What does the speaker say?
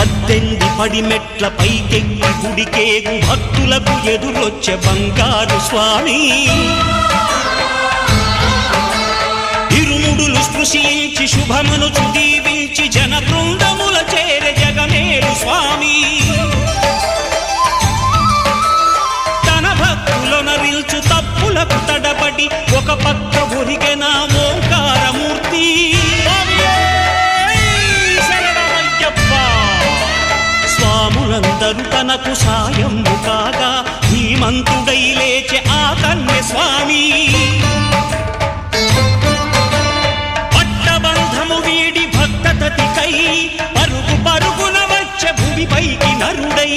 పద్దెంది పడిమెట్ల పైకెక్కి గుడికేగు భక్తులకు ఎదురొచ్చే బంగారు స్వామి ఇరుముడులు స్పృశించి శుభమనుచు దీవించి జన బృందముల చేరే జగమేలు స్వామి తన భక్తులొనరిల్చు తప్పులకు తడబడి ఒక పక్క ఒరిగెన ఓంకారమూర్తి స్వాములందరూ తనకు సాయము కాగా ధీమంతుడై లేచే ఆ కన్య స్వామి పట్టబంధము వీడి భక్తతతికై పరుగు పరుగున వచ్చే భూమిపైకి నరుడై